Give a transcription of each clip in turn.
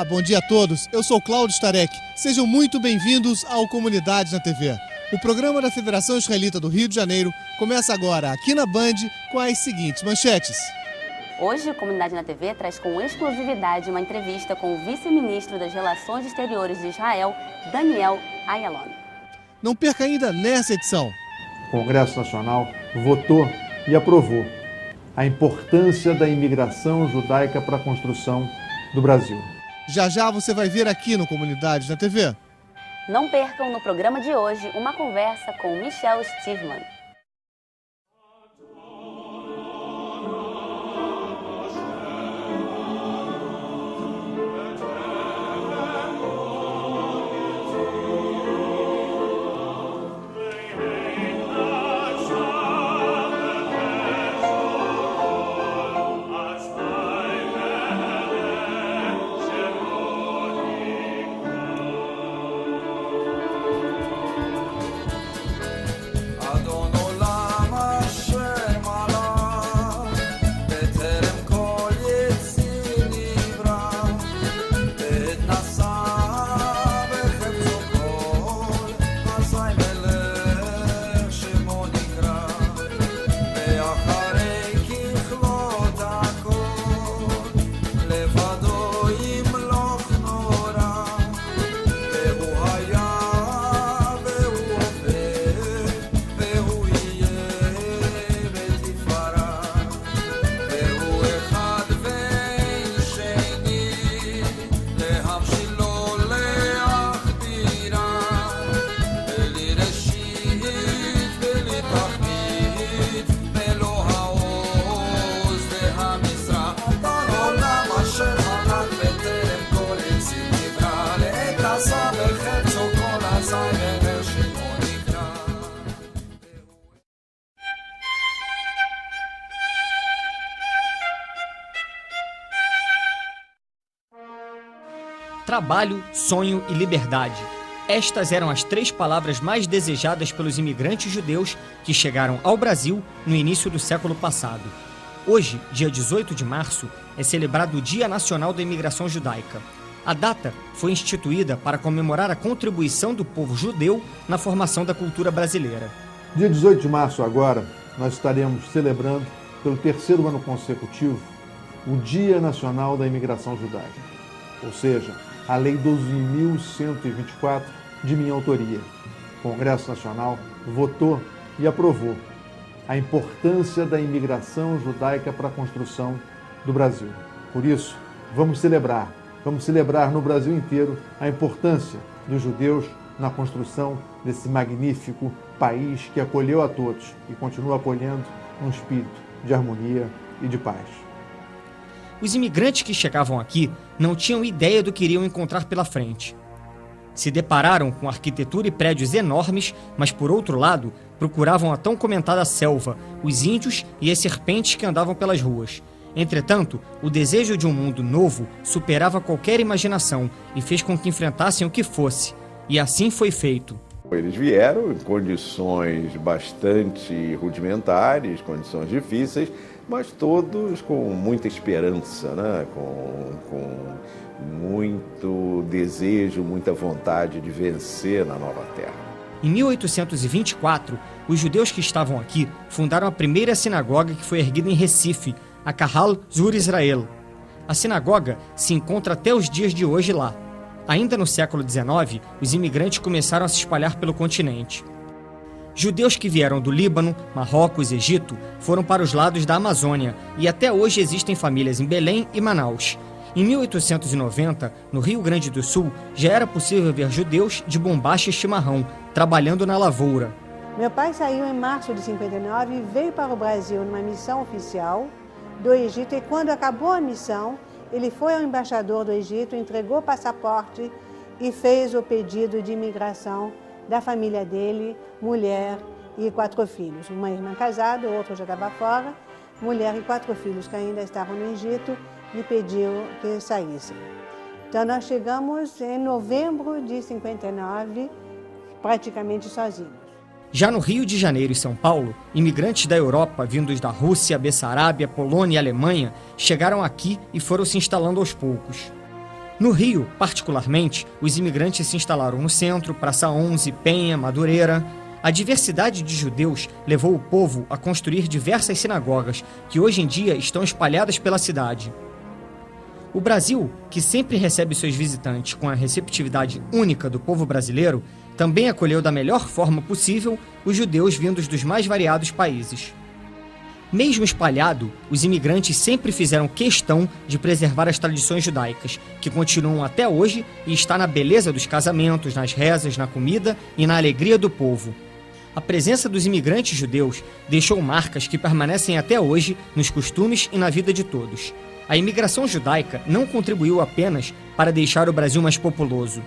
bom dia a todos. Eu sou Cláudio Starek. Sejam muito bem-vindos ao Comunidades na TV. O programa da Federação Israelita do Rio de Janeiro começa agora aqui na Band com as seguintes manchetes. Hoje, o Comunidade na TV traz com exclusividade uma entrevista com o vice-ministro das Relações Exteriores de Israel, Daniel Ayalon. Não perca ainda nessa edição. O Congresso Nacional votou e aprovou a importância da imigração judaica para a construção do Brasil. Já já você vai ver aqui no Comunidades na TV. Não percam no programa de hoje uma conversa com Michel Stiveman. Trabalho, sonho e liberdade. Estas eram as 3 palavras mais desejadas pelos imigrantes judeus que chegaram ao Brasil no início do século passado. Hoje, dia 18 de março, é celebrado o Dia Nacional da Imigração Judaica. A data foi instituída para comemorar a contribuição do povo judeu na formação da cultura brasileira. Dia 18 de março agora, nós estaremos celebrando, pelo 3º ano consecutivo, o Dia Nacional da Imigração Judaica. Ou seja, a Lei 12.124, de minha autoria. O Congresso Nacional votou e aprovou a importância da imigração judaica para a construção do Brasil. Por isso, vamos celebrar no Brasil inteiro a importância dos judeus na construção desse magnífico país que acolheu a todos e continua acolhendo um espírito de harmonia e de paz. Os imigrantes que chegavam aqui não tinham ideia do que iriam encontrar pela frente. Se depararam com arquitetura e prédios enormes, mas, por outro lado, procuravam a tão comentada selva, os índios e as serpentes que andavam pelas ruas. Entretanto, o desejo de um mundo novo superava qualquer imaginação e fez com que enfrentassem o que fosse. E assim foi feito. Eles vieram em condições bastante rudimentares, condições difíceis, mas todos com muita esperança, né? com muito desejo, muita vontade de vencer na nova terra. Em 1824, os judeus que estavam aqui fundaram a primeira sinagoga que foi erguida em Recife, a Kahal Zur Israel. A sinagoga se encontra até os dias de hoje lá. Ainda no século XIX, os imigrantes começaram a se espalhar pelo continente. Judeus que vieram do Líbano, Marrocos e Egito foram para os lados da Amazônia e até hoje existem famílias em Belém e Manaus. Em 1890, no Rio Grande do Sul, já era possível ver judeus de bombacha e chimarrão, trabalhando na lavoura. Meu pai saiu em março de 59 e veio para o Brasil numa missão oficial do Egito, e quando acabou a missão, ele foi ao embaixador do Egito, entregou o passaporte e fez o pedido de imigração da família dele, mulher e 4 filhos. Uma irmã casada, outra já estava fora, mulher e 4 filhos que ainda estavam no Egito, e pediu que saíssem. Então nós chegamos em novembro de 59, praticamente sozinhos. Já no Rio de Janeiro e São Paulo, imigrantes da Europa, vindos da Rússia, Bessarábia, Polônia e Alemanha, chegaram aqui e foram se instalando aos poucos. No Rio, particularmente, os imigrantes se instalaram no centro, Praça 11, Penha, Madureira. A diversidade de judeus levou o povo a construir diversas sinagogas, que hoje em dia estão espalhadas pela cidade. O Brasil, que sempre recebe seus visitantes com a receptividade única do povo brasileiro, também acolheu da melhor forma possível os judeus vindos dos mais variados países. Mesmo espalhado, os imigrantes sempre fizeram questão de preservar as tradições judaicas, que continuam até hoje e está na beleza dos casamentos, nas rezas, na comida e na alegria do povo. A presença dos imigrantes judeus deixou marcas que permanecem até hoje nos costumes e na vida de todos. A imigração judaica não contribuiu apenas para deixar o Brasil mais populoso.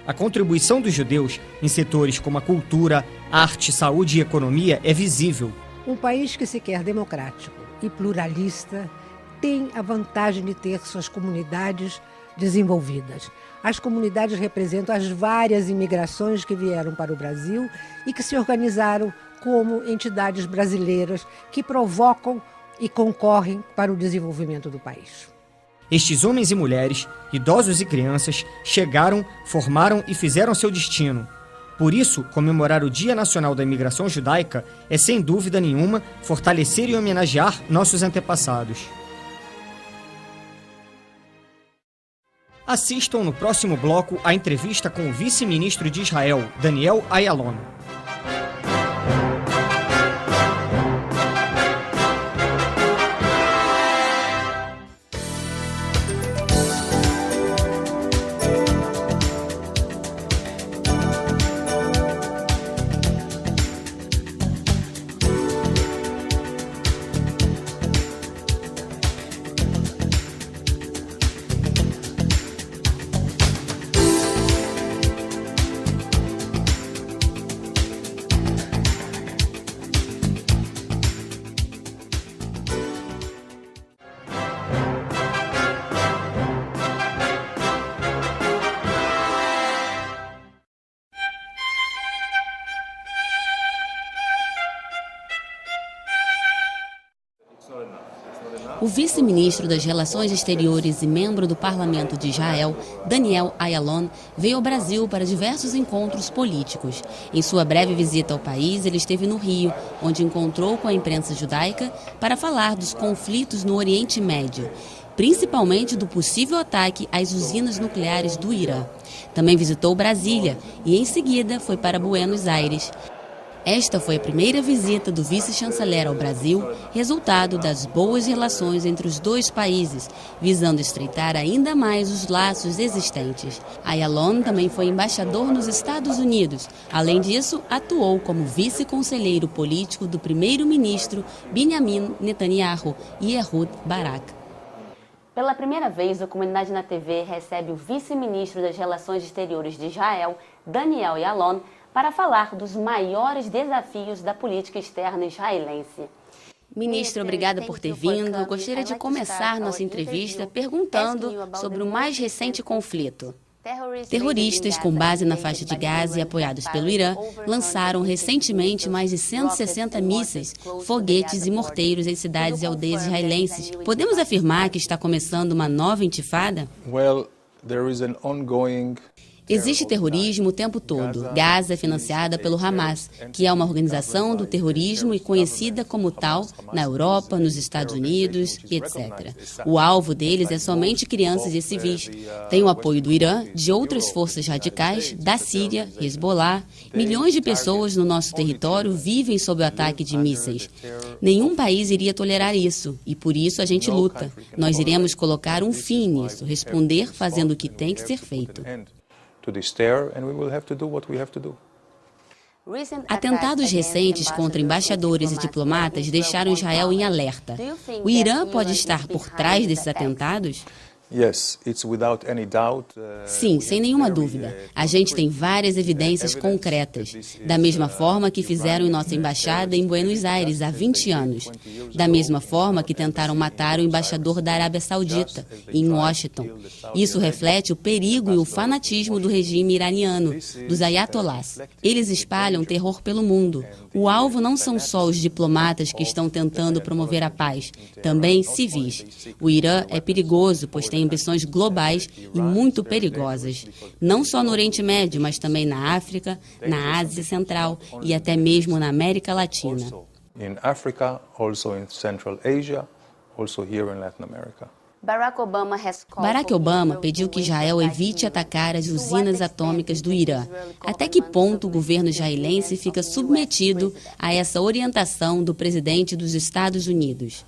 A contribuição dos judeus em setores como a cultura, arte, saúde e economia é visível. Um país que se quer democrático e pluralista tem a vantagem de ter suas comunidades desenvolvidas. As comunidades representam as várias imigrações que vieram para o Brasil e que se organizaram como entidades brasileiras que provocam e concorrem para o desenvolvimento do país. Estes homens e mulheres, idosos e crianças, chegaram, formaram e fizeram seu destino. Por isso, comemorar o Dia Nacional da Imigração Judaica é, sem dúvida nenhuma, fortalecer e homenagear nossos antepassados. Assistam no próximo bloco a entrevista com o vice-ministro de Israel, Daniel Ayalon. O vice-ministro das Relações Exteriores e membro do Parlamento de Israel, Daniel Ayalon, veio ao Brasil para diversos encontros políticos. Em sua breve visita ao país, ele esteve no Rio, onde encontrou com a imprensa judaica para falar dos conflitos no Oriente Médio, principalmente do possível ataque às usinas nucleares do Irã. Também visitou Brasília e, em seguida, foi para Buenos Aires. Esta foi a primeira visita do vice-chanceler ao Brasil, resultado das boas relações entre os dois países, visando estreitar ainda mais os laços existentes. Ayalon também foi embaixador nos Estados Unidos. Além disso, atuou como vice-conselheiro político do primeiro-ministro Benjamin Netanyahu e Ehud Barak. Pela primeira vez, o Comunidade na TV recebe o vice-ministro das Relações Exteriores de Israel, Daniel Ayalon, para falar dos maiores desafios da política externa israelense. Ministro, obrigada por ter vindo. Eu gostaria de começar nossa entrevista perguntando sobre o mais recente conflito. Terroristas com base na faixa de Gaza e apoiados pelo Irã lançaram recentemente mais de 160 mísseis, foguetes e morteiros em cidades e aldeias israelenses. Podemos afirmar que está começando uma nova intifada? Existe terrorismo o tempo todo. Gaza é financiada pelo Hamas, que é uma organização do terrorismo e conhecida como tal na Europa, nos Estados Unidos, etc. O alvo deles é somente crianças e civis. Tem o apoio do Irã, de outras forças radicais, da Síria, Hezbollah. Milhões de pessoas no nosso território vivem sob o ataque de mísseis. Nenhum país iria tolerar isso, e por isso a gente luta. Nós iremos colocar um fim nisso, responder fazendo o que tem que ser feito. Atentados recentes contra embaixadores e diplomatas deixaram Israel em alerta. O Irã pode estar por trás desses atentados? Sim, sem nenhuma dúvida. A gente tem várias evidências concretas. Da mesma forma que fizeram em nossa embaixada em Buenos Aires há 20 anos. Da mesma forma que tentaram matar o embaixador da Arábia Saudita, em Washington. Isso reflete o perigo e o fanatismo do regime iraniano, dos ayatolás. Eles espalham terror pelo mundo. O alvo não são só os diplomatas que estão tentando promover a paz, também civis. O Irã é perigoso, pois tem tem ambições globais e muito perigosas, não só no Oriente Médio, mas também na África, na Ásia Central e até mesmo na América Latina. In Africa, also in Central Asia, also here in Latin America. Barack Obama pediu que Israel evite atacar as usinas atômicas do Irã. Até que ponto o governo israelense fica submetido a essa orientação do presidente dos Estados Unidos?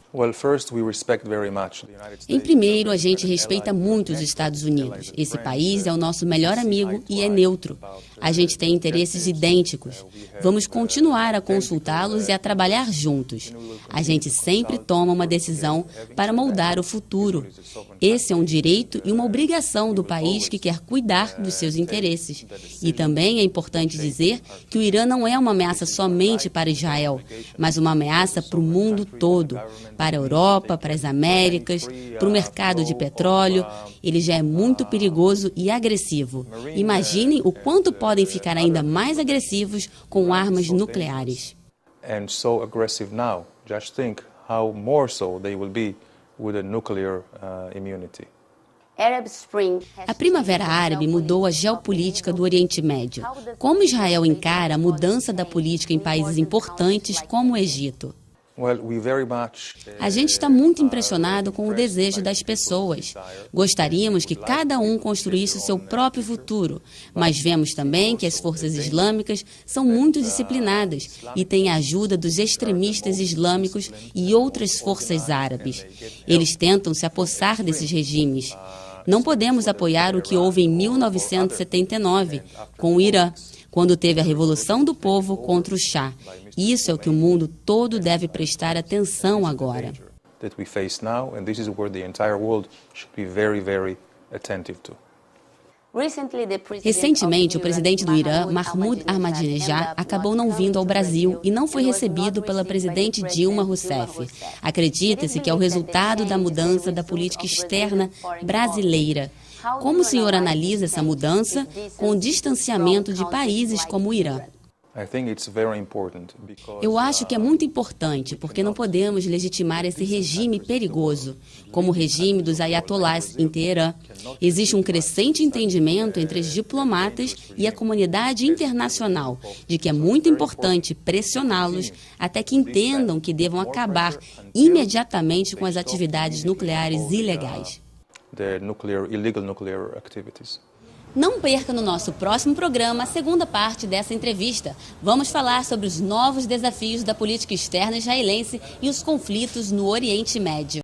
Em primeiro, a gente respeita muito os Estados Unidos. Esse país é o nosso melhor amigo e é neutro. A gente tem interesses idênticos. Vamos continuar a consultá-los e a trabalhar juntos. A gente sempre toma uma decisão para moldar o futuro. Esse é um direito e uma obrigação do país que quer cuidar dos seus interesses. E também é importante dizer que o Irã não é uma ameaça somente para Israel, mas uma ameaça para o mundo todo, para a Europa, para as Américas, para o mercado de petróleo. Ele já é muito perigoso e agressivo. Imaginem o quanto podem ficar ainda mais agressivos com armas nucleares. And so aggressive now. Just think how more so they will be with a nuclear immunity. A Primavera Árabe mudou a geopolítica do Oriente Médio. Como Israel encara a mudança da política em países importantes como o Egito? A gente está muito impressionado com o desejo das pessoas. Gostaríamos que cada um construísse o seu próprio futuro, mas vemos também que as forças islâmicas são muito disciplinadas e têm a ajuda dos extremistas islâmicos e outras forças árabes. Eles tentam se apossar desses regimes. Não podemos apoiar o que houve em 1979 com o Irã, quando teve a Revolução do Povo contra o Shah. Isso é o que o mundo todo deve prestar atenção agora. Recentemente, o presidente do Irã, Mahmoud Ahmadinejad, acabou não vindo ao Brasil e não foi recebido pela presidente Dilma Rousseff. Acredita-se que é o resultado da mudança da política externa brasileira. Como o senhor analisa essa mudança com o distanciamento de países como o Irã? Eu acho que é muito importante, porque não podemos legitimar esse regime perigoso, como o regime dos ayatolás em Teherã. Existe um crescente entendimento entre os diplomatas e a comunidade internacional de que é muito importante pressioná-los até que entendam que devam acabar imediatamente com as atividades nucleares ilegais. Não perca no nosso próximo programa a segunda parte dessa entrevista. Vamos falar sobre os novos desafios da política externa israelense e os conflitos no Oriente Médio.